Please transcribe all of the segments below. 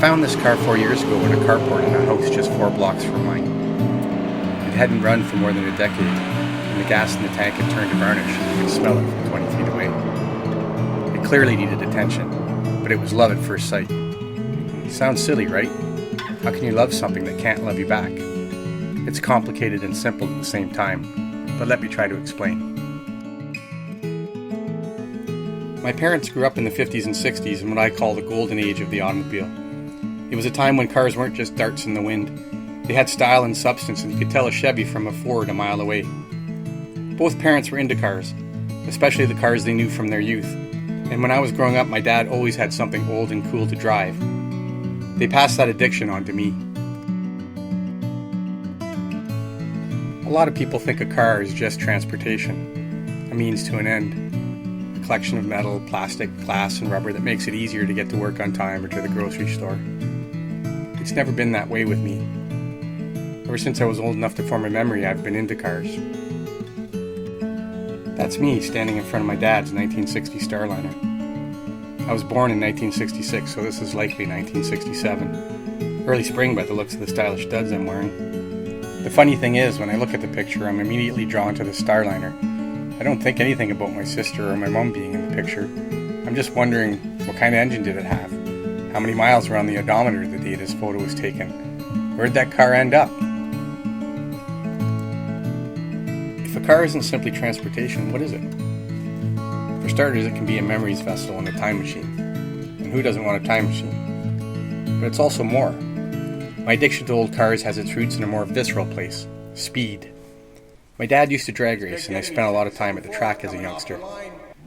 found this car 4 years ago in a carport in a house just 4 blocks from mine. It hadn't run for more than a decade, and the gas in the tank had turned to varnish, and you could smell it from 20 feet away. It clearly needed attention, but it was love at first sight. Sounds silly, right? How can you love something that can't love you back? It's complicated and simple at the same time, but let me try to explain. My parents grew up in the 50s and 60s in what I call the golden age of the automobile. It was a time when cars weren't just darts in the wind. They had style and substance, and you could tell a Chevy from a Ford a mile away. Both parents were into cars, especially the cars they knew from their youth. And when I was growing up, my dad always had something old and cool to drive. They passed that addiction on to me. A lot of people think a car is just transportation, a means to an end. A collection of metal, plastic, glass, and rubber that makes it easier to get to work on time or to the grocery store. It's never been that way with me. Ever since I was old enough to form a memory, I've been into cars. That's me standing in front of my dad's 1960 Starliner. I was born in 1966, so this is likely 1967. Early spring by the looks of the stylish studs I'm wearing. The funny thing is, when I look at the picture, I'm immediately drawn to the Starliner. I don't think anything about my sister or my mom being in the picture. I'm just wondering, what kind of engine did it have? How many miles were on the odometer the day this photo was taken? Where'd that car end up? If a car isn't simply transportation, what is it? For starters, it can be a memories vessel and a time machine. And who doesn't want a time machine? But it's also more. My addiction to old cars has its roots in a more visceral place: speed. My dad used to drag race, and I spent a lot of time at the track as a youngster.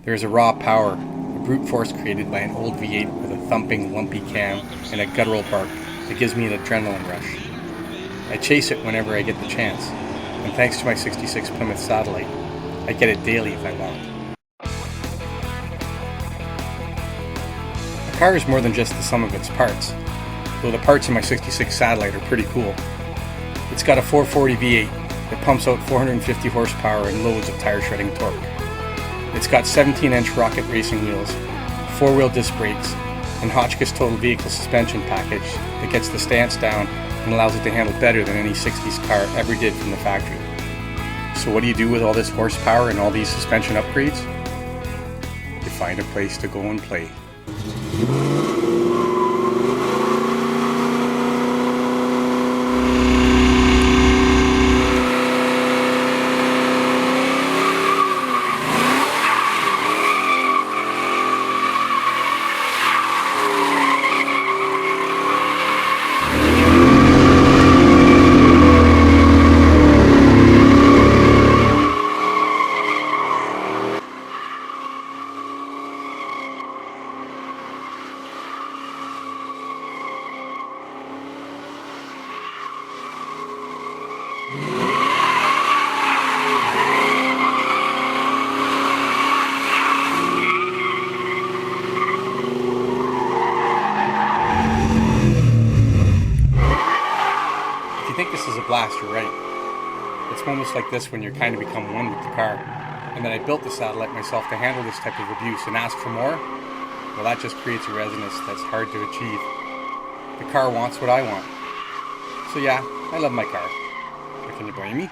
There is a raw power, a brute force created by an old V8 with a thumping, lumpy cam and a guttural bark that gives me an adrenaline rush. I chase it whenever I get the chance, and thanks to my '66 Plymouth Satellite, I get it daily if I want. A car is more than just the sum of its parts, though the parts in my '66 Satellite are pretty cool. It's got a 440 V8 that pumps out 450 horsepower and loads of tire shredding torque. It's got 17-inch rocket racing wheels, 4-wheel disc brakes, and Hotchkiss total vehicle suspension package that gets the stance down and allows it to handle better than any 60s car ever did from the factory. So what do you do with all this horsepower and all these suspension upgrades? You find a place to go and play. If you think this is a blast, you're right. It's moments like this when you're kind of become one with the car, and that I built the Satellite myself to handle this type of abuse and ask for more, well, that just creates a resonance that's hard to achieve. The car wants what I want. So yeah, I love my car. But can you blame me?